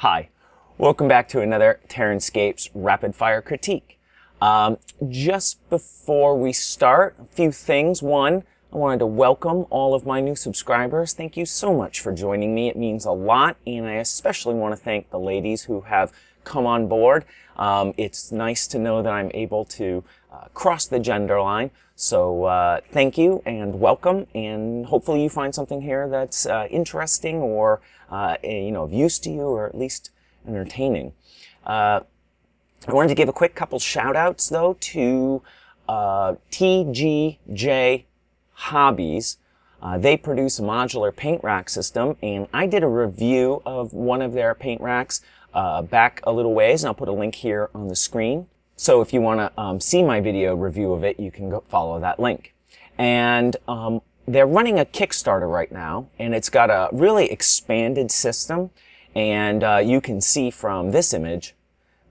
Hi, welcome back to another Terranscapes Rapid Fire Critique. Just before we start, a few things. One, I wanted to welcome all of my new subscribers. Thank you so much for joining me. It means a lot, and I especially want to thank the ladies who have come on board. It's nice to know that I'm able to cross the gender line. So thank you and welcome, and hopefully you find something here that's interesting or of use to you, or at least entertaining. I wanted to give a quick couple shout outs though to TGJ Hobbies. They produce a modular paint rack system, and I did a review of one of their paint racks back a little ways, and I'll put a link here on the screen. So if you want to see my video review of it, you can go follow that link. And they're running a Kickstarter right now, and it's got a really expanded system. And you can see from this image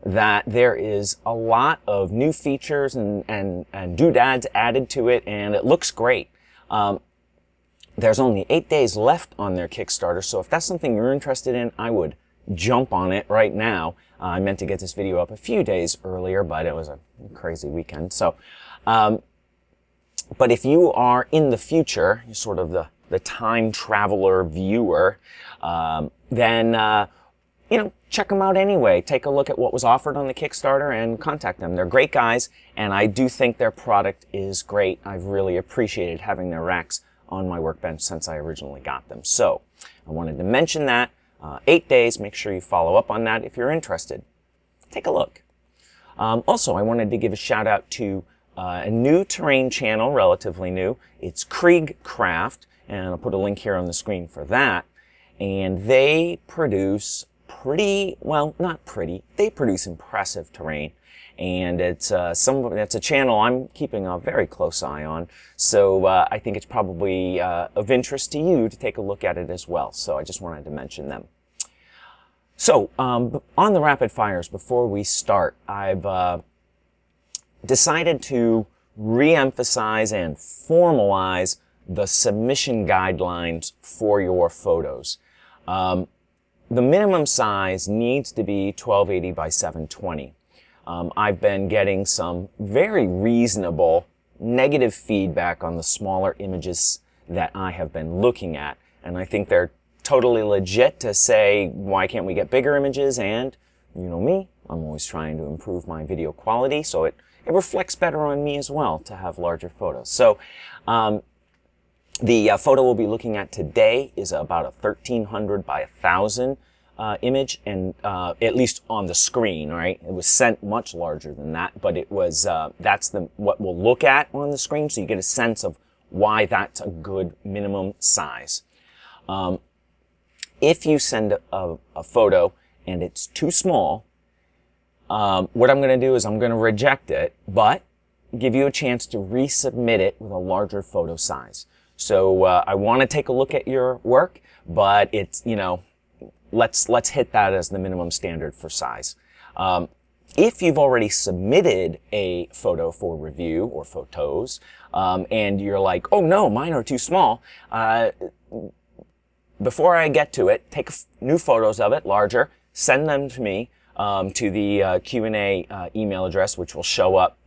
that there is a lot of new features and doodads added to it, and it looks great. There's only 8 days left on their Kickstarter, so if that's something you're interested in, I would jump on it right now. I meant to get this video up a few days earlier, but it was a crazy weekend. So, but if you are in the future, you're sort of the time traveler viewer, then check them out anyway. Take a look at what was offered on the Kickstarter and contact them. They're great guys, and I do think their product is great. I've really appreciated having their racks on my workbench since I originally got them. So I wanted to mention that. 8 days, make sure you follow up on that if you're interested. Take a look. Also, I wanted to give a shout out to a new terrain channel, relatively new. It's Kriegcraft, and I'll put a link here on the screen for that. And they produce they produce impressive terrain. And it's that's a channel I'm keeping a very close eye on. So I think it's probably of interest to you to take a look at it as well. So I just wanted to mention them. So on the rapid fires, before we start, I've decided to re-emphasize and formalize the submission guidelines for your photos. The minimum size needs to be 1280 by 720. I've been getting some very reasonable negative feedback on the smaller images that I have been looking at, and I think they're totally legit to say, why can't we get bigger images? And you know me, I'm always trying to improve my video quality, so it reflects better on me as well to have larger photos. So the photo we'll be looking at today is about a 1300 by 1000 image, and at least on the screen, right? It was sent much larger than that, but it was that's what we'll look at on the screen, so you get a sense of why that's a good minimum size. If you send a photo and it's too small, what I'm going to do is I'm going to reject it, but give you a chance to resubmit it with a larger photo size. So I want to take a look at your work, but it's, let's hit that as the minimum standard for size. If you've already submitted a photo for review or photos, and you're like, oh no, mine are too small, before I get to it, take new photos of it, larger, send them to me, to the Q&A email address, which will show up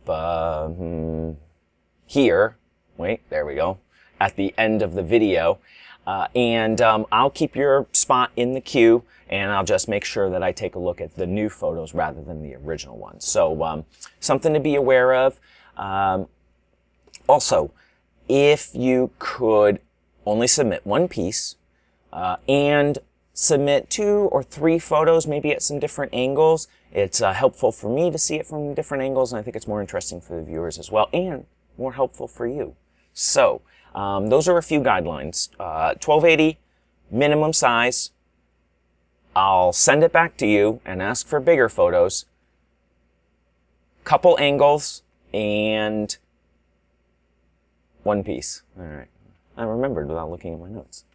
here. Wait, there we go. At the end of the video. And I'll keep your spot in the queue, and I'll just make sure that I take a look at the new photos rather than the original ones. So something to be aware of. Also, if you could only submit one piece, and submit 2 or 3 photos, maybe at some different angles. It's helpful for me to see it from different angles, and I think it's more interesting for the viewers as well, and more helpful for you. So, those are a few guidelines. 1280, minimum size. I'll send it back to you and ask for bigger photos. Couple angles, and 1 piece. All right. I remembered without looking at my notes.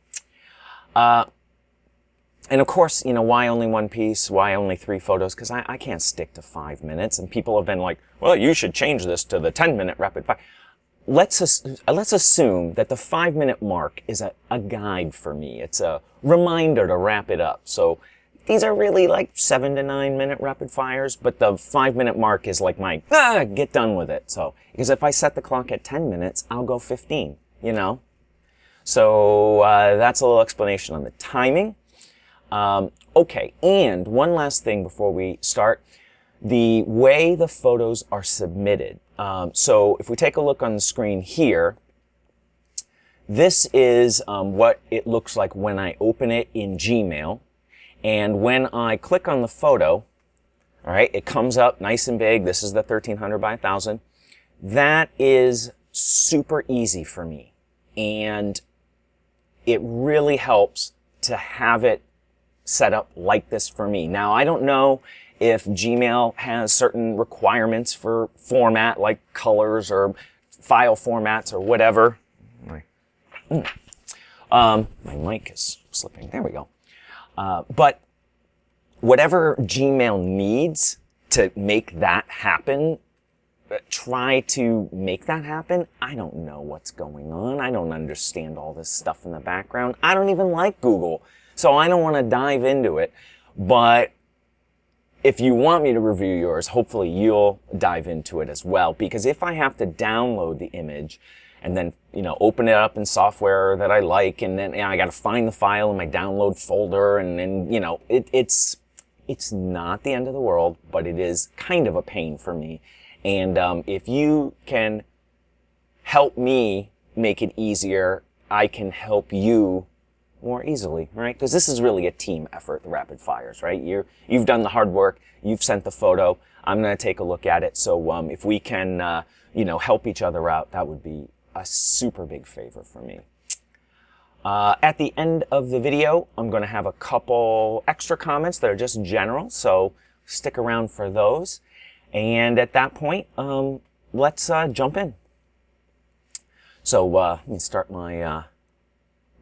And of course, why only 1 piece? Why only 3 photos? Because I can't stick to 5 minutes. And people have been like, well, you should change this to the 10-minute rapid fire. Let's assume that the 5-minute mark is a guide for me. It's a reminder to wrap it up. So these are really like 7 to 9 minute rapid fires, but the 5-minute mark is like my, get done with it. So, because if I set the clock at 10 minutes, I'll go 15, you know? So, that's a little explanation on the timing. Okay, and one last thing before we start. The way the photos are submitted. So if we take a look on the screen here, this is what it looks like when I open it in Gmail. And when I click on the photo, all right, it comes up nice and big. This is the 1300 by 1000. That is super easy for me. And it really helps to have it set up like this for me. Now, I don't know if Gmail has certain requirements for format, like colors or file formats or whatever. My mic is slipping. There we go. But whatever Gmail needs to make that happen, try to make that happen. I don't know what's going on. I don't understand all this stuff in the background. I don't even like Google, so I don't want to dive into it. But if you want me to review yours, hopefully you'll dive into it as well. Because if I have to download the image and then, you know, open it up in software that I like, and then I got to find the file in my download folder, and then, you know, it's not the end of the world, but it is kind of a pain for me. And if you can help me make it easier, I can help you more easily, right? Because this is really a team effort, the rapid fires, right? You've done the hard work, you've sent the photo, I'm going to take a look at it. So if we can, you know, help each other out, that would be a super big favor for me. At the end of the video, I'm going to have a couple extra comments that are just general, so stick around for those. And at that point, let's jump in. So let me start my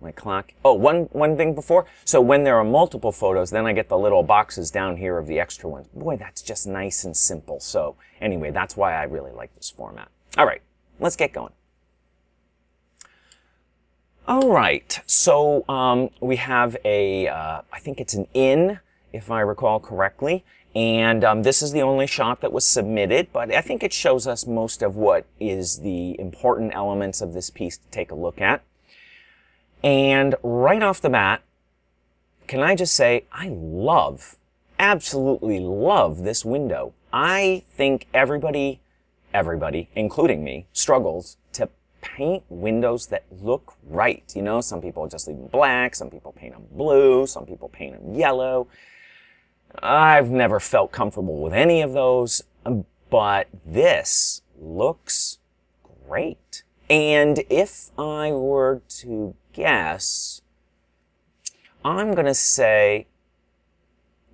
my clock. Oh, one thing before. So when there are multiple photos, then I get the little boxes down here of the extra ones. Boy, that's just nice and simple. So anyway, that's why I really like this format. All right, let's get going. All right, so we have a, I think it's an inn, if I recall correctly. And this is the only shot that was submitted, but I think it shows us most of what is the important elements of this piece to take a look at. And right off the bat, can I just say, I love, absolutely love this window. I think everybody, including me, struggles to paint windows that look right. You know, some people just leave them black, some people paint them blue, some people paint them yellow. I've never felt comfortable with any of those, but this looks great. And if I were to guess, I'm going to say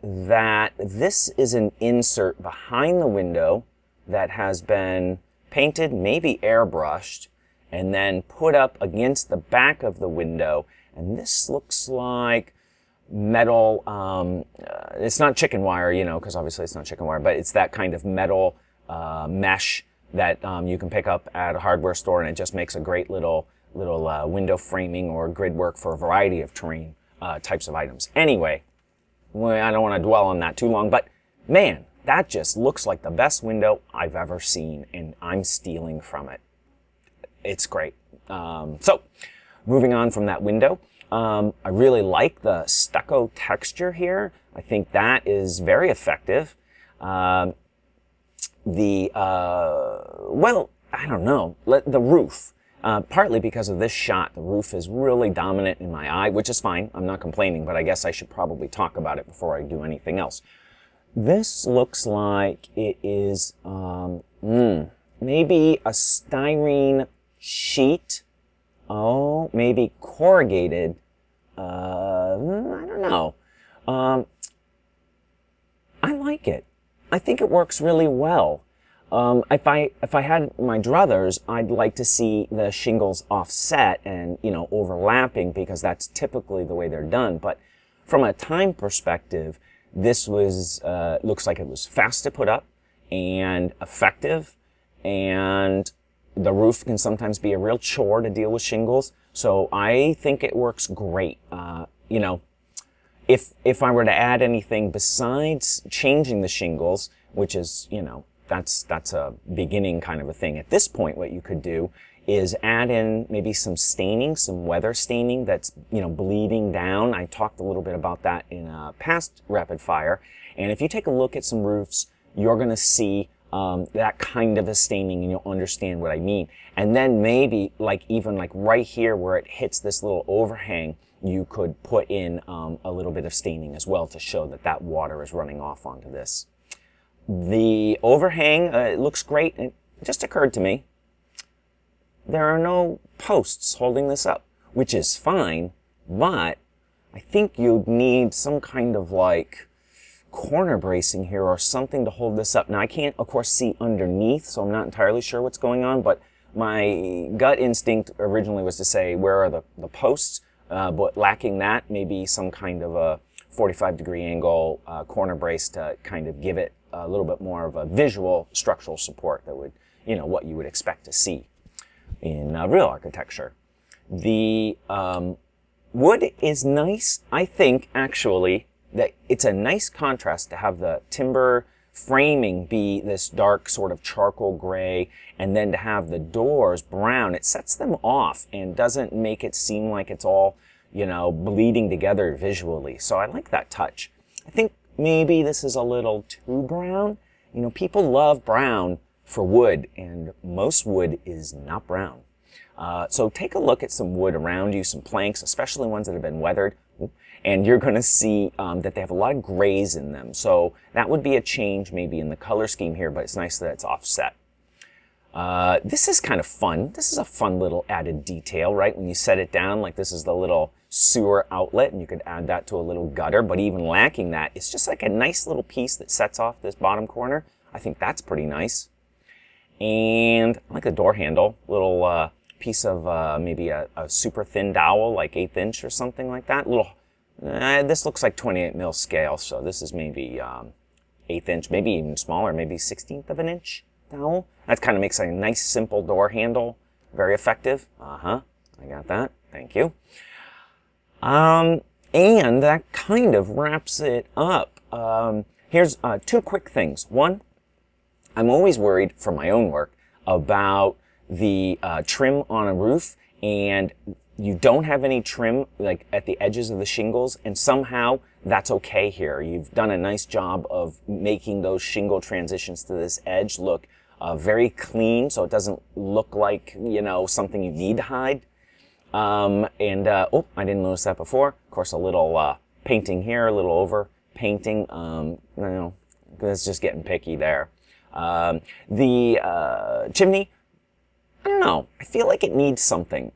that this is an insert behind the window that has been painted, maybe airbrushed, and then put up against the back of the window. And this looks like metal, it's not chicken wire, you know, because obviously it's not chicken wire, but it's that kind of metal mesh that you can pick up at a hardware store, and it just makes a great little window framing or grid work for a variety of terrain types of items. Anyway, well, I don't want to dwell on that too long, but man, that just looks like the best window I've ever seen, and I'm stealing from it. It's great. So, moving on from that window, I really like the stucco texture here. I think that is very effective. Well, I don't know, the roof. Partly because of this shot, the roof is really dominant in my eye, which is fine. I'm not complaining, but I guess I should probably talk about it before I do anything else. This looks like it is maybe a styrene sheet. Oh, maybe corrugated. I don't know. I like it. I think it works really well. If I had my druthers, I'd like to see the shingles offset and, you know, overlapping, because that's typically the way they're done. But from a time perspective, this was looks like it was fast to put up and effective, and the roof can sometimes be a real chore to deal with shingles. So I think it works great. You know, if I were to add anything besides changing the shingles, which is, you know, that's a beginning kind of a thing. At this point, what you could do is add in maybe some staining, some weather staining that's, you know, bleeding down. I talked a little bit about that in a past rapid fire. And if you take a look at some roofs, you're going to see that kind of a staining, and you'll understand what I mean. And then maybe like even like right here where it hits this little overhang, you could put in a little bit of staining as well to show that that water is running off onto this. The overhang, it looks great. It just occurred to me, there are no posts holding this up, which is fine, but I think you'd need some kind of like corner bracing here or something to hold this up. Now I can't, of course, see underneath, so I'm not entirely sure what's going on, but my gut instinct originally was to say, where are the posts? But lacking that, maybe some kind of a 45-degree angle corner brace to kind of give it a little bit more of a visual structural support that would, you know, what you would expect to see in real architecture. The wood is nice. I think, actually, that it's a nice contrast to have the timber framing be this dark sort of charcoal gray, and then to have the doors brown. It sets them off and doesn't make it seem like it's all, you know, bleeding together visually. So I like that touch. I think maybe this is a little too brown. You know, people love brown for wood, and most wood is not brown. So take a look at some wood around you, some planks, especially ones that have been weathered, and you're going to see that they have a lot of grays in them. So that would be a change maybe in the color scheme here, but it's nice that it's offset. This is kind of fun. This is a fun little added detail, right? When you set it down, like this is the little sewer outlet, and you could add that to a little gutter, but even lacking that, it's just like a nice little piece that sets off this bottom corner. I think that's pretty nice. And I like the door handle, little piece of maybe a super thin dowel, like 1/8 inch or something like that. This looks like 28 mil scale, so this is maybe 1/8 inch, maybe even smaller, maybe 1/16 of an inch dowel. That kind of makes a nice simple door handle, very effective. I got that, thank you. And that kind of wraps it up. Here's two quick things. One, I'm always worried for my own work about the trim on a roof, and you don't have any trim like at the edges of the shingles, and somehow that's okay here. You've done a nice job of making those shingle transitions to this edge look very clean, so it doesn't look like, you know, something you need to hide. Oh, I didn't notice that before. Of course, a little painting here, a little over painting. You know, it's just getting picky there. The chimney, I don't know. I feel like it needs something.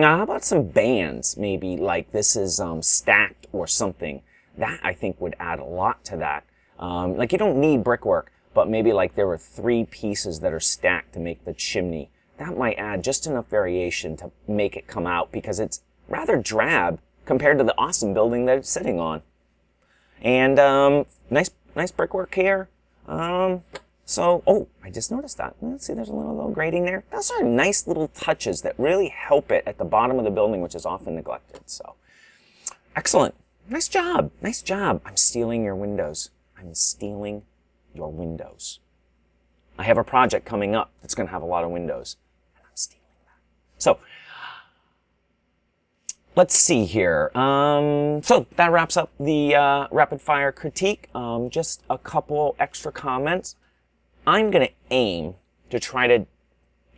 How about some bands? Maybe like this is stacked or something. That I think would add a lot to that. Like you don't need brickwork, but maybe like there were 3 pieces that are stacked to make the chimney. That might add just enough variation to make it come out, because it's rather drab compared to the awesome building that it's sitting on. And nice brickwork here. Oh, I just noticed that. Let's see, there's a little grading there. Those are nice little touches that really help it at the bottom of the building, which is often neglected. So, excellent. Nice job. Nice job. I'm stealing your windows. I'm stealing your windows. I have a project coming up that's going to have a lot of windows, and I'm stealing that. So, let's see here. So that wraps up the rapid fire critique. Just a couple extra comments. I'm going to aim to try to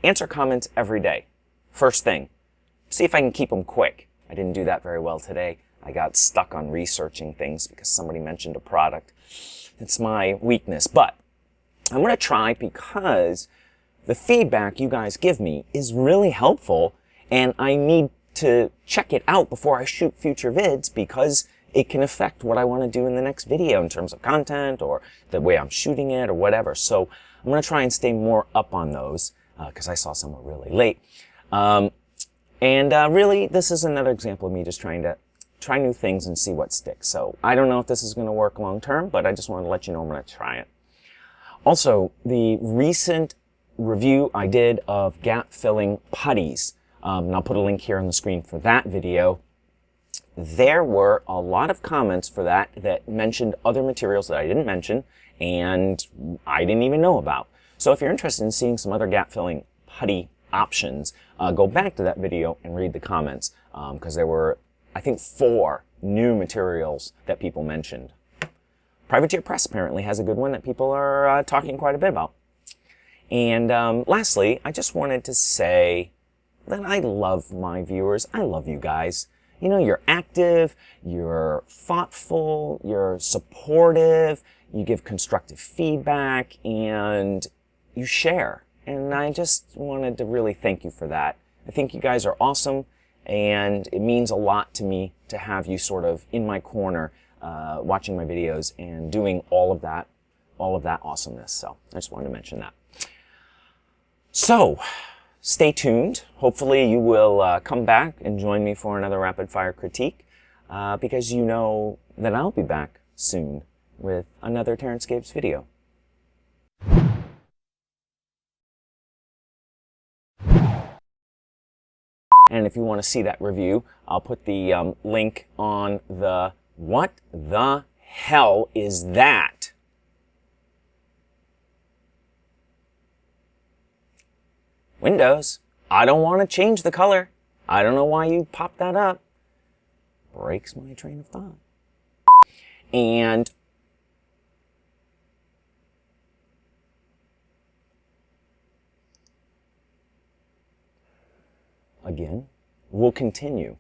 answer comments every day. First thing, see if I can keep them quick. I didn't do that very well today. I got stuck on researching things because somebody mentioned a product. It's my weakness, but I'm going to try, because the feedback you guys give me is really helpful, and I need to check it out before I shoot future vids, because it can affect what I want to do in the next video in terms of content or the way I'm shooting it or whatever. So I'm going to try and stay more up on those, because I saw some were really late. Really, this is another example of me just trying to try new things and see what sticks. So I don't know if this is going to work long term, but I just wanted to let you know I'm going to try it. Also, the recent review I did of gap filling putties, and I'll put a link here on the screen for that video. there were a lot of comments for that that mentioned other materials that I didn't mention and I didn't even know about. So if you're interested in seeing some other gap filling putty options, go back to that video and read the comments, because there were, I think, 4 new materials that people mentioned. Privateer Press apparently has a good one that people are talking quite a bit about. And lastly, I just wanted to say that I love my viewers. I love you guys. You know, you're active, you're thoughtful, you're supportive, you give constructive feedback, and you share. And I just wanted to really thank you for that. I think you guys are awesome, and it means a lot to me to have you sort of in my corner, watching my videos and doing all of that awesomeness. So I just wanted to mention that. So stay tuned. Hopefully you will come back and join me for another rapid fire critique, because you know that I'll be back soon with another Terranscapes video. And if you want to see that review, I'll put the link on the what the hell is that? Windows. I don't want to change the color. I don't know why you popped that up. Breaks my train of thought. And again, we'll continue.